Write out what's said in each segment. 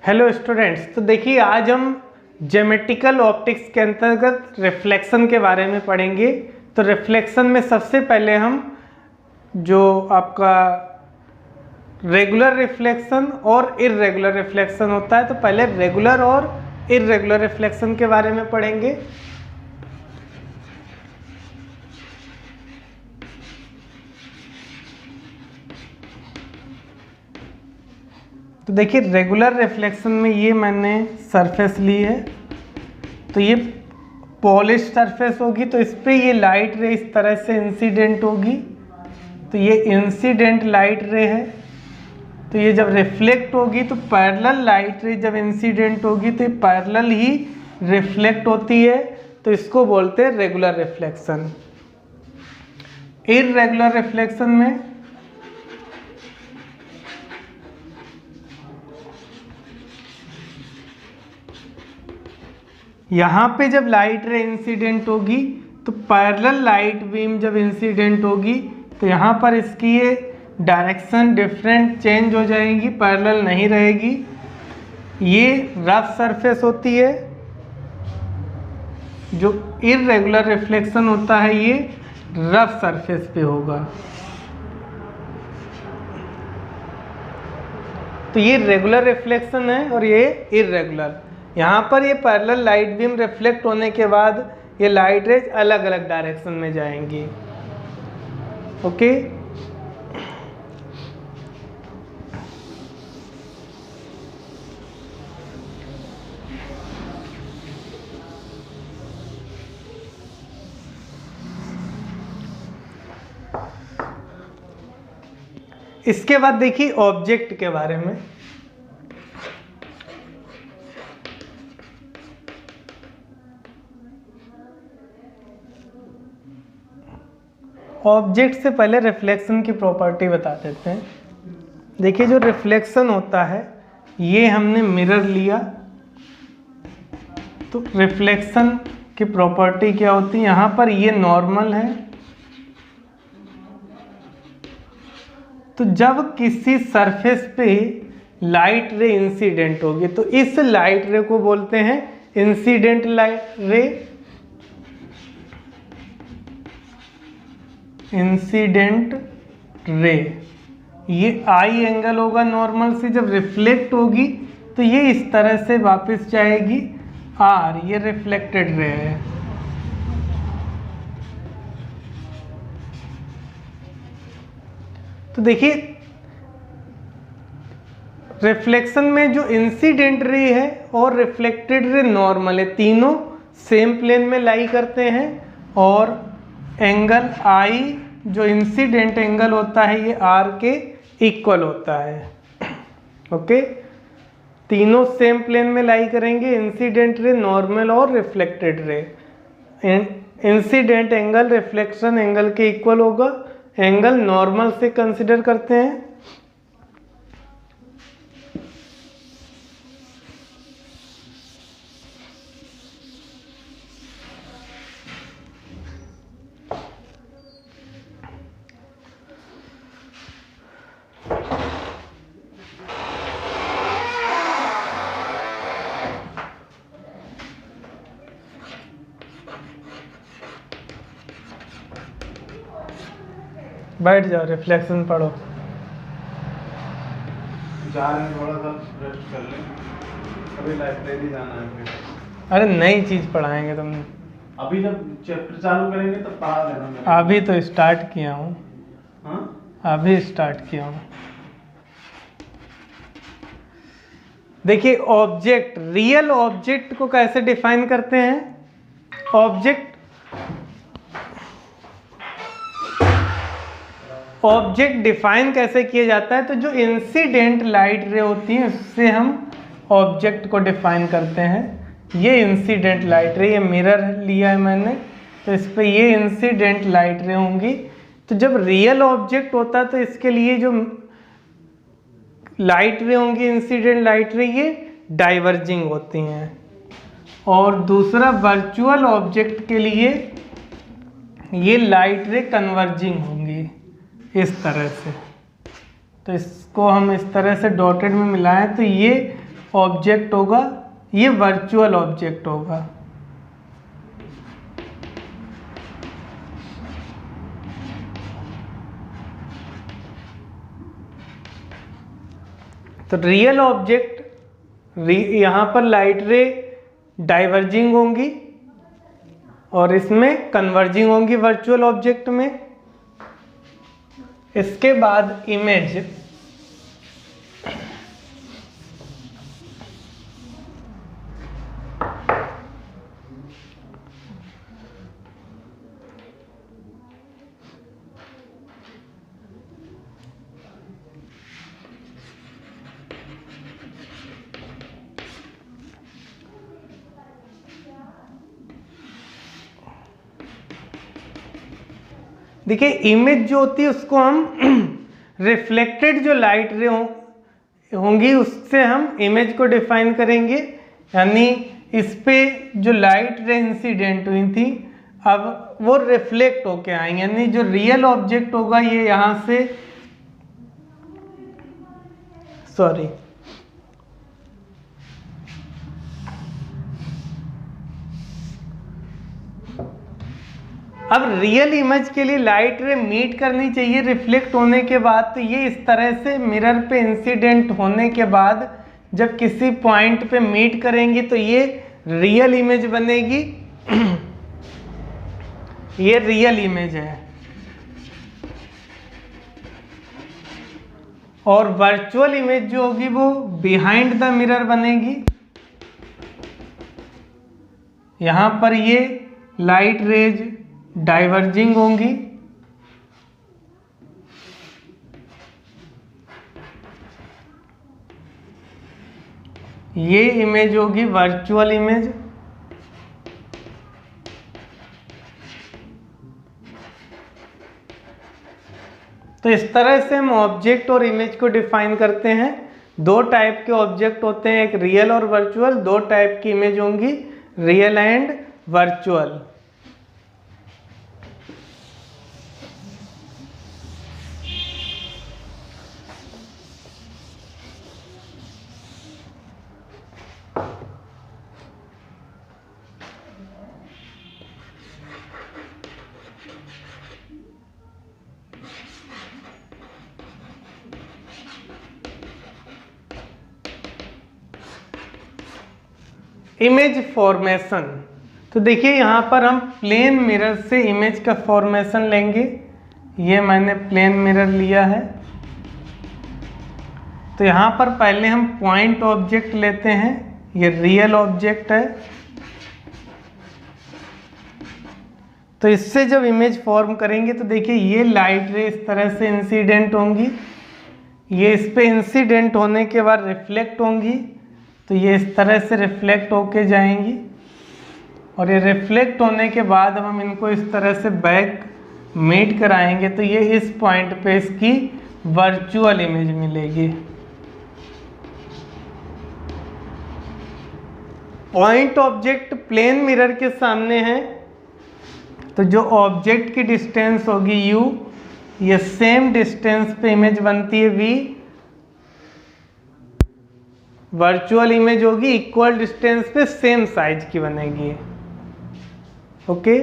Hello students, तो देखिए आज हम ज्योमेट्रिकल ऑप्टिक्स के अंतर्गत रिफ्लेक्शन के बारे में पढ़ेंगे। तो रिफ्लेक्शन में सबसे पहले हम जो आपका रेगुलर रिफ्लेक्शन और इर्रेगुलर रिफ्लेक्शन होता है, तो पहले रेगुलर और इर्रेगुलर रिफ्लेक्शन के बारे में पढ़ेंगे। तो देखिए रेगुलर रिफ्लेक्शन में ये मैंने सरफेस ली है, तो ये पॉलिश सरफेस होगी, तो इस पर ये लाइट रे इस तरह से इंसिडेंट होगी। तो ये इंसिडेंट लाइट रे है। तो ये जब रिफ्लेक्ट होगी तो पैरेलल लाइट रे जब इंसिडेंट होगी तो ये पैरेलल ही रिफ्लेक्ट होती है, तो इसको बोलते हैं रेगुलर रिफ्लेक्शन। इर्रेगुलर रिफ्लेक्शन में यहाँ पे जब लाइट रे इंसिडेंट होगी तो पैरेलल लाइट बीम जब इंसिडेंट होगी तो यहाँ पर इसकी ये डायरेक्शन डिफरेंट चेंज हो जाएगी, पैरेलल नहीं रहेगी। ये रफ सरफेस होती है। जो इर्रेगुलर रिफ्लेक्शन होता है ये रफ सरफेस पे होगा। तो ये रेगुलर रिफ्लेक्शन है और ये इर्रेगुलर। यहाँ पर ये पैरेलल लाइट बीम रिफ्लेक्ट होने के बाद ये लाइट रेज अलग अलग डायरेक्शन में जाएंगी। ओके, इसके बाद देखिए ऑब्जेक्ट के बारे में। ऑब्जेक्ट से पहले रिफ्लेक्शन की प्रॉपर्टी बता देते हैं। देखिए जो रिफ्लेक्शन होता है ये हमने मिरर लिया, तो रिफ्लेक्शन की प्रॉपर्टी क्या होती है, यहाँ पर ये नॉर्मल है। तो जब किसी सरफेस पे लाइट रे इंसिडेंट होगी तो इस लाइट रे को बोलते हैं इंसिडेंट लाइट रे। इंसिडेंट रे ये आई एंगल होगा नॉर्मल से। जब रिफ्लेक्ट होगी तो ये इस तरह से वापस जाएगी आर, ये रिफ्लेक्टेड रे है। तो देखिए रिफ्लेक्शन में जो इंसिडेंट रे है और रिफ्लेक्टेड रे नॉर्मल है, तीनों सेम प्लेन में लाई करते हैं। और एंगल आई जो इंसिडेंट एंगल होता है ये आर के इक्वल होता है। ओके, तीनों सेम प्लेन में लाई करेंगे, इंसिडेंट रे, नॉर्मल और reflected ray. Incident angle reflection angle के इक्वल होगा। एंगल नॉर्मल से कंसीडर करते हैं। बैठ जाओ, रिफ्लेक्शन पढ़ो। जा रहे हैं, थोड़ा सा रेस्ट कर लें, अभी लाइब्रेरी जाना है फिर। अरे नई चीज पढ़ाएंगे तुम। अभी जब चैप्टर चालू करेंगे तब पढ़ा देना। अभी तो स्टार्ट किया हूँ। हाँ, अभी स्टार्ट किया हूँ। देखिए ऑब्जेक्ट, रियल ऑब्जेक्ट को कैसे डिफाइन करते हैं। ऑब्जेक्ट डिफाइन कैसे किया जाता है, तो जो इंसिडेंट लाइट रे होती है उससे हम ऑब्जेक्ट को डिफाइन करते हैं। ये इंसिडेंट लाइट रे, ये मिरर लिया है मैंने, तो इस पे ये इंसिडेंट लाइट रे होंगी। तो जब रियल ऑब्जेक्ट होता है तो इसके लिए जो लाइट रे होंगी, इंसिडेंट लाइट रे, ये डाइवर्जिंग होती हैं। और दूसरा वर्चुअल ऑब्जेक्ट के लिए ये लाइट रे कन्वर्जिंग होंगी इस तरह से। तो इसको हम इस तरह से डॉटेड में मिलाएं तो ये ऑब्जेक्ट होगा, ये वर्चुअल ऑब्जेक्ट होगा। तो रियल ऑब्जेक्ट, यहाँ पर लाइट रे डाइवर्जिंग होंगी और इसमें कन्वर्जिंग होंगी वर्चुअल ऑब्जेक्ट में। इसके बाद इमेज, देखिए इमेज जो होती है उसको हम रिफ्लेक्टेड जो लाइट रे होंगी उससे हम इमेज को डिफाइन करेंगे, यानी इस पे जो लाइट रे इंसिडेंट हुई थी अब वो रिफ्लेक्ट होके आएंगे, यानी जो रियल ऑब्जेक्ट होगा ये यहाँ से, सॉरी अब रियल इमेज के लिए लाइट रे मीट करनी चाहिए रिफ्लेक्ट होने के बाद। तो ये इस तरह से मिरर पे इंसिडेंट होने के बाद जब किसी पॉइंट पे मीट करेंगी तो ये रियल इमेज बनेगी। ये रियल इमेज है। और वर्चुअल इमेज जो होगी वो बिहाइंड द मिरर बनेगी। यहां पर ये लाइट रेज डाइवर्जिंग होंगी, ये इमेज होगी वर्चुअल इमेज। तो इस तरह से हम ऑब्जेक्ट और इमेज को डिफाइन करते हैं। दो टाइप के ऑब्जेक्ट होते हैं, एक रियल और वर्चुअल। दो टाइप की इमेज होंगी, real and virtual. Image formation, तो देखिए यहाँ पर हम प्लेन मिरर से इमेज का फॉर्मेशन लेंगे। ये मैंने प्लेन मिरर लिया है। तो यहाँ पर पहले हम पॉइंट ऑब्जेक्ट लेते हैं, ये रियल ऑब्जेक्ट है। तो इससे जब इमेज फॉर्म करेंगे तो देखिए ये लाइट रे इस तरह से इंसिडेंट होंगी, ये इस पे इंसिडेंट होने के बाद रिफ्लेक्ट होंगी, तो ये इस तरह से रिफ्लेक्ट होके जाएंगी। और ये रिफ्लेक्ट होने के बाद हम इनको इस तरह से बैक मीट कराएंगे तो ये इस पॉइंट पे इसकी वर्चुअल इमेज मिलेगी। पॉइंट ऑब्जेक्ट प्लेन मिरर के सामने है, तो जो ऑब्जेक्ट की डिस्टेंस होगी u, ये सेम डिस्टेंस पे इमेज बनती है v। वर्चुअल इमेज होगी इक्वल डिस्टेंस पे सेम साइज की बनेगी। ओके,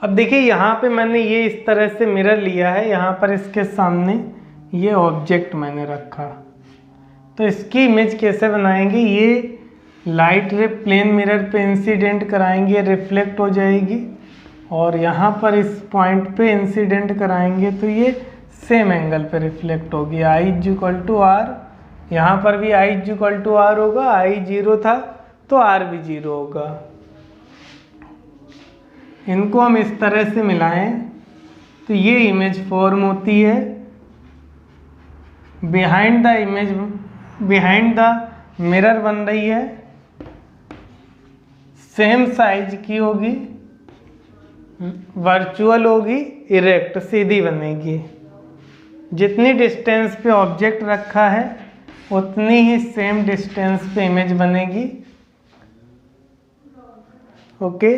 अब देखिए यहाँ पे मैंने ये इस तरह से मिरर लिया है, यहाँ पर इसके सामने ये ऑब्जेक्ट मैंने रखा। तो इसकी इमेज कैसे बनाएंगे, ये लाइट रे प्लेन मिरर पे इंसिडेंट कराएंगे, रिफ्लेक्ट हो जाएगी और यहाँ पर इस पॉइंट पे इंसिडेंट कराएंगे तो ये सेम एंगल पे रिफ्लेक्ट होगी। I इक्वल टू आर, यहाँ पर भी I इक्वल टू आर होगा, I 0 था तो R भी 0 होगा। इनको हम इस तरह से मिलाएं तो ये इमेज फॉर्म होती है। Behind the image, behind the mirror बन रही है, सेम साइज की होगी, वर्चुअल होगी, इरेक्ट सीधी बनेगी। जितनी डिस्टेंस पे ऑब्जेक्ट रखा है उतनी ही सेम डिस्टेंस पे इमेज बनेगी। ओके।